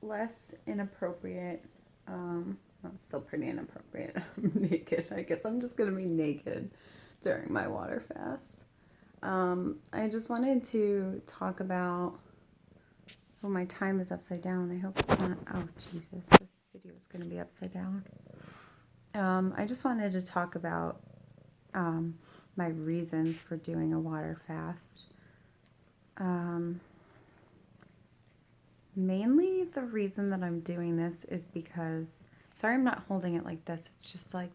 less inappropriate. Well, it's still pretty inappropriate. I'm naked. I guess I'm just gonna be naked during my water fast. I just wanted to talk about. Oh, my time is upside down. I hope it's not. Oh, Jesus, this video is gonna be upside down. I just wanted to talk about my reasons for doing a water fast. Mainly the reason that I'm doing this is because, sorry I'm not holding it like this, it's just like,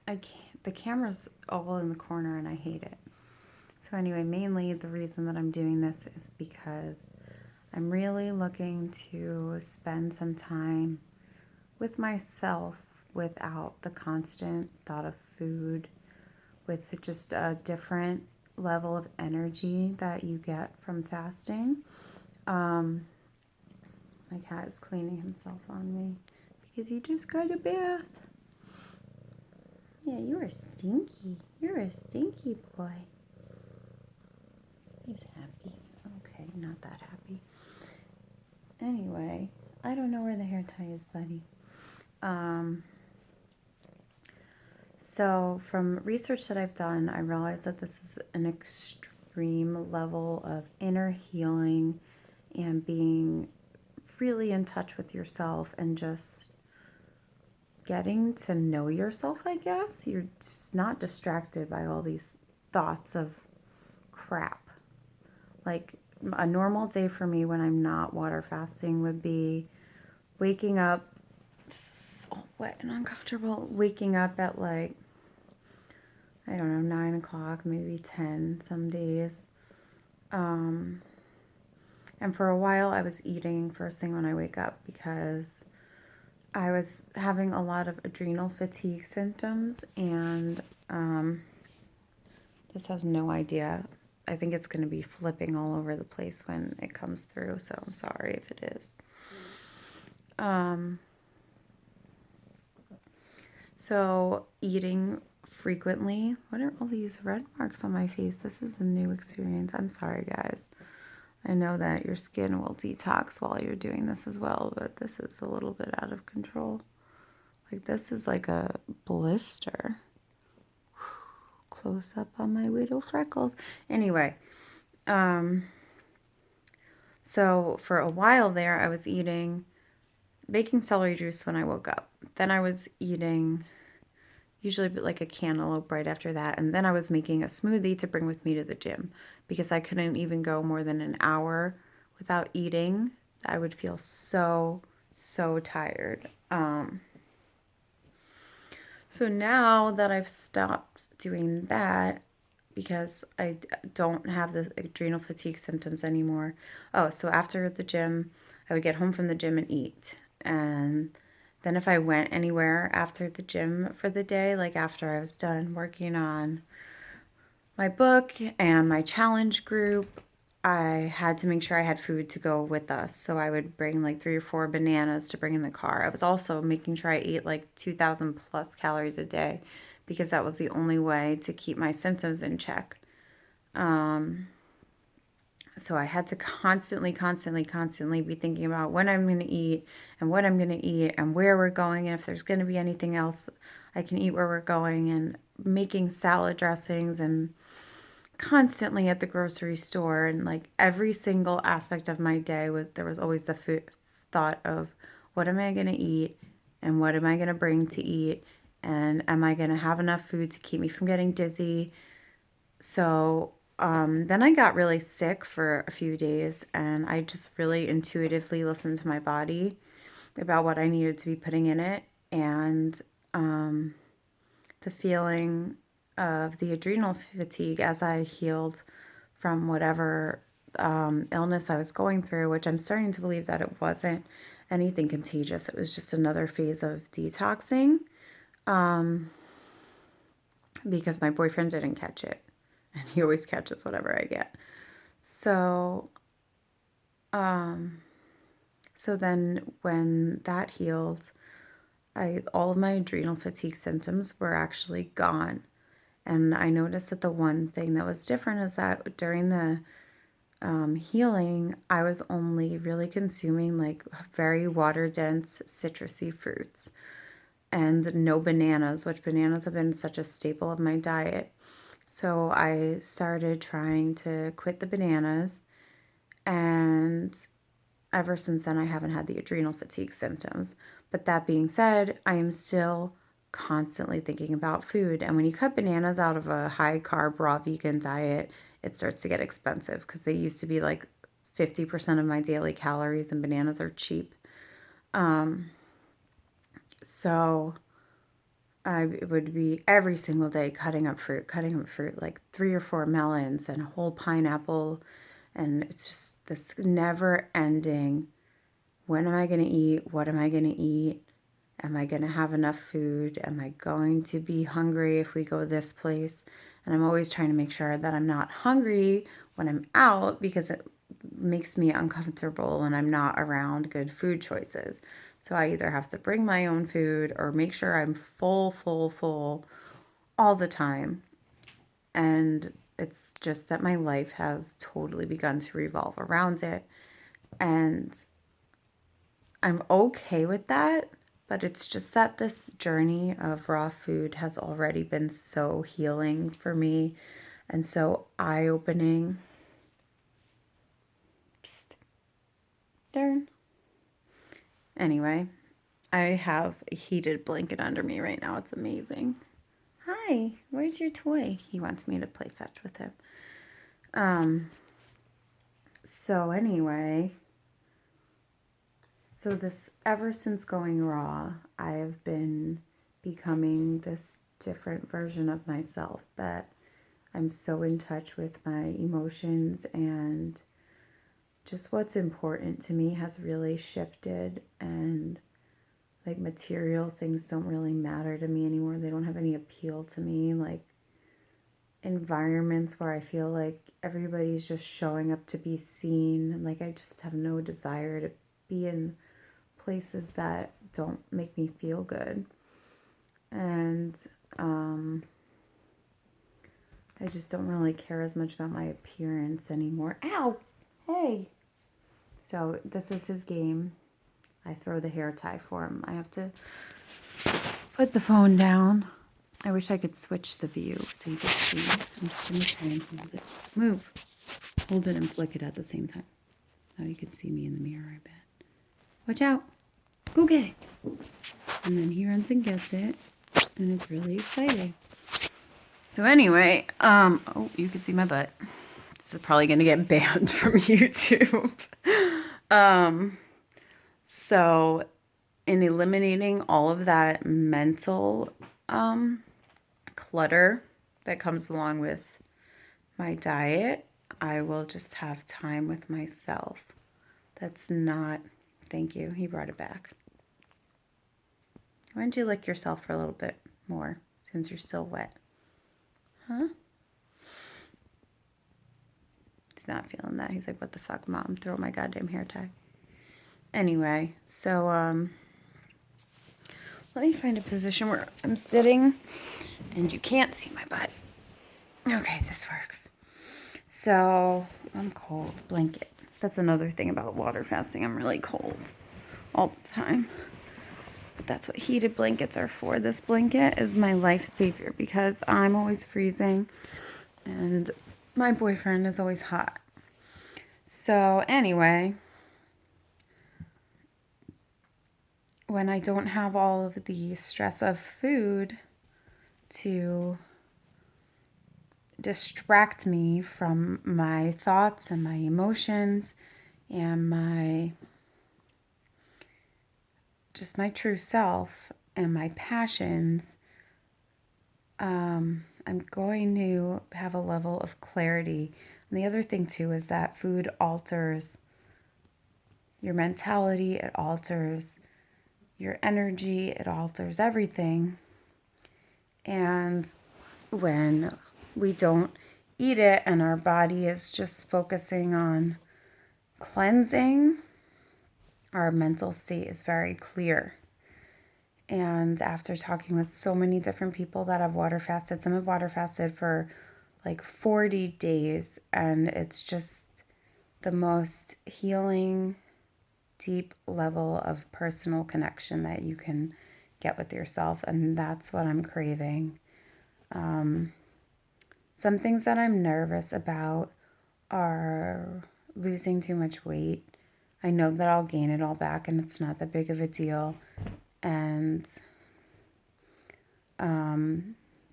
I can't, the camera's all in the corner and I hate it. So anyway, mainly the reason that I'm doing this is because I'm really looking to spend some time with myself without the constant thought of food, with just a different level of energy that you get from fasting. My cat is cleaning himself on me because he just got a bath. Yeah, you are stinky. You're a stinky boy. He's happy. Okay, not that happy. Anyway, I don't know where the hair tie is, buddy. So from research that I've done, I realized that this is an extreme level of inner healing and being really in touch with yourself and just getting to know yourself, I guess. You're just not distracted by all these thoughts of crap. Like a normal day for me when I'm not water fasting would be waking up, this is so wet and uncomfortable, waking up at like, I don't know, 9 o'clock, maybe 10 some days. And for a while I was eating first thing when I wake up because I was having a lot of adrenal fatigue symptoms, and this has no idea. I think it's going to be flipping all over the place when it comes through, so I'm sorry if it is. So eating frequently. What are all these red marks on my face? This is a new experience. I'm sorry, guys. I know that your skin will detox while you're doing this as well, but this is a little bit out of control. Like, this is like a blister. Close up on my widow freckles. Anyway, so for a while there, I was making celery juice when I woke up. Then I was eating usually like a cantaloupe right after that. And then I was making a smoothie to bring with me to the gym because I couldn't even go more than an hour without eating. I would feel so tired. So now that I've stopped doing that because I don't have the adrenal fatigue symptoms anymore. Oh, so after the gym, I would get home from the gym and eat. And then if I went anywhere after the gym for the day, like after I was done working on my book and my challenge group, I had to make sure I had food to go with us. So I would bring like 3 or 4 bananas to bring in the car. I was also making sure I ate like 2,000 plus calories a day because that was the only way to keep my symptoms in check. So I had to constantly be thinking about when I'm going to eat and what I'm going to eat and where we're going, and if there's going to be anything else I can eat where we're going, and making salad dressings, and constantly at the grocery store. And like every single aspect of my day there was always the thought of what am I going to eat and what am I going to bring to eat, and am I going to have enough food to keep me from getting dizzy. So then I got really sick for a few days, and I just really intuitively listened to my body about what I needed to be putting in it. And the feeling of the adrenal fatigue as I healed from whatever illness I was going through, which I'm starting to believe that it wasn't anything contagious. It was just another phase of detoxing, because my boyfriend didn't catch it. And he always catches whatever I get. So, so then when that healed, all of my adrenal fatigue symptoms were actually gone. And I noticed that the one thing that was different is that during the healing, I was only really consuming like very water dense citrusy fruits and no bananas, which bananas have been such a staple of my diet. So I started trying to quit the bananas, and ever since then, I haven't had the adrenal fatigue symptoms. But that being said, I am still constantly thinking about food. And when you cut bananas out of a high carb, raw vegan diet, it starts to get expensive because they used to be like 50% of my daily calories, and bananas are cheap. So I would be every single day cutting up fruit, like 3 or 4 melons and a whole pineapple. And it's just this never ending, when am I going to eat? What am I going to eat? Am I going to have enough food? Am I going to be hungry if we go this place? And I'm always trying to make sure that I'm not hungry when I'm out, because it makes me uncomfortable and I'm not around good food choices. So I either have to bring my own food or make sure I'm full all the time. And it's just that my life has totally begun to revolve around it. And I'm okay with that, but it's just that this journey of raw food has already been so healing for me and so eye-opening. Psst. Darn. Anyway, I have a heated blanket under me right now. It's amazing. Hi, where's your toy? He wants me to play fetch with him. So anyway, so this, ever since going raw, I have been becoming this different version of myself, that I'm so in touch with my emotions, and just what's important to me has really shifted, and like material things don't really matter to me anymore. They don't have any appeal to me. Like environments where I feel like everybody's just showing up to be seen, like I just have no desire to be in places that don't make me feel good. And I just don't really care as much about my appearance anymore. Ow! Hey! So this is his game. I throw the hair tie for him. I have to put the phone down. I wish I could switch the view so you could see. I'm just going to try and hold it. Move. Hold it and flick it at the same time. Now you can see me in the mirror, I bet. Watch out. Go get it. And then he runs and gets it. And it's really exciting. So anyway, oh, you can see my butt. This is probably going to get banned from YouTube. So in eliminating all of that mental clutter that comes along with my diet, I will just have time with myself. That's not, thank you, he brought it back. Why don't you lick yourself for a little bit more since you're still wet? Huh? He's not feeling that. He's like, what the fuck, Mom? Throw my goddamn hair tie. Anyway, so let me find a position where I'm sitting and you can't see my butt. Okay, this works. So I'm cold. Blanket. That's another thing about water fasting. I'm really cold all the time. But that's what heated blankets are for. This blanket is my life savior because I'm always freezing and my boyfriend is always hot. So anyway, when I don't have all of the stress of food to distract me from my thoughts and my emotions and my true self and my passions, I'm going to have a level of clarity. And the other thing too is that food alters your mentality, it alters your energy, it alters everything. And when we don't eat it and our body is just focusing on cleansing, our mental state is very clear. And after talking with so many different people that have water fasted, some have water fasted for like 40 days, and it's just the most healing, deep level of personal connection that you can get with yourself. And that's what I'm craving. Some things that I'm nervous about are losing too much weight. I know that I'll gain it all back and it's not that big of a deal. And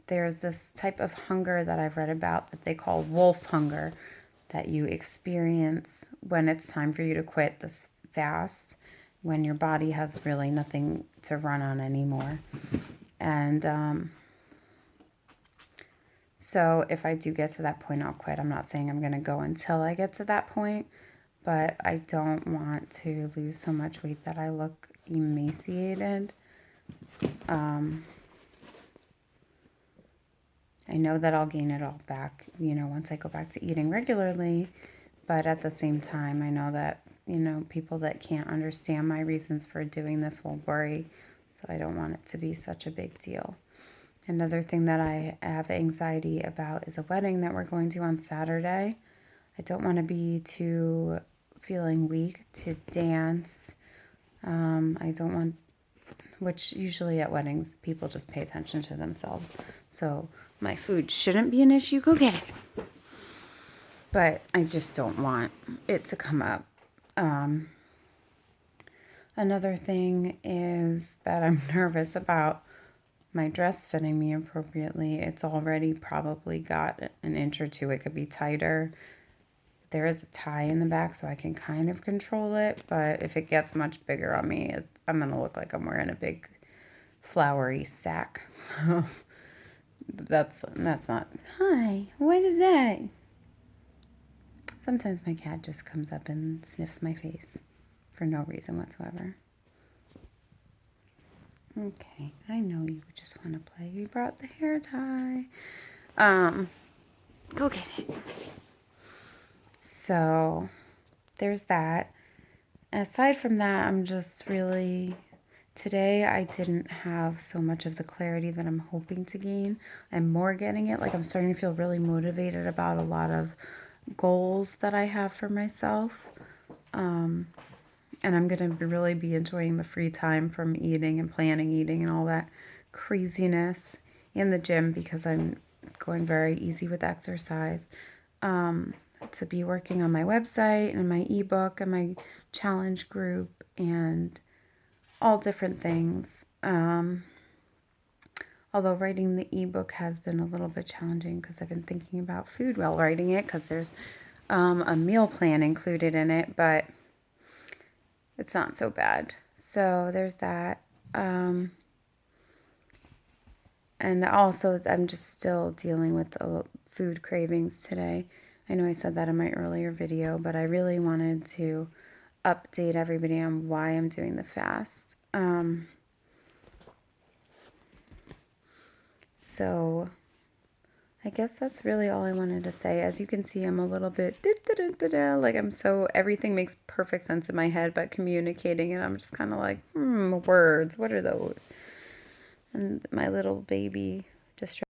there's this type of hunger that I've read about that they call wolf hunger that you experience when it's time for you to quit this fast, when your body has really nothing to run on anymore. And so if I do get to that point, I'll quit. I'm not saying I'm going to go until I get to that point, but I don't want to lose so much weight that I look emaciated. I know that I'll gain it all back, once I go back to eating regularly. But at the same time, I know that, people that can't understand my reasons for doing this will worry. So I don't want it to be such a big deal. Another thing that I have anxiety about is a wedding that we're going to on Saturday. I don't want to be too feeling weak to dance. I don't want, which usually at weddings, people just pay attention to themselves. So my food shouldn't be an issue. Go get it. But I just don't want it to come up. Another thing is that I'm nervous about my dress fitting me appropriately. It's already probably got an inch or two. It could be tighter. There is a tie in the back, so I can kind of control it. But if it gets much bigger on me, I'm going to look like I'm wearing a big flowery sack. That's not. Hi, what is that? Sometimes my cat just comes up and sniffs my face for no reason whatsoever. Okay, I know you just want to play. You brought the hair tie. Go get it. So, there's that. Aside from that, I'm just really... Today, I didn't have so much of the clarity that I'm hoping to gain. I'm more getting it. Like, I'm starting to feel really motivated about a lot of goals that I have for myself. And I'm going to really be enjoying the free time from eating and planning eating and all that craziness in the gym because I'm going very easy with exercise. To be working on my website and my ebook and my challenge group and all different things. Although writing the ebook has been a little bit challenging because I've been thinking about food while writing it because there's a meal plan included in it, but it's not so bad. So there's that. And also, I'm just still dealing with the food cravings today. I know I said that in my earlier video, but I really wanted to update everybody on why I'm doing the fast. So I guess that's really all I wanted to say. As you can see, I'm a little bit like everything makes perfect sense in my head, but communicating it, I'm just kind of like, words, what are those? And my little baby just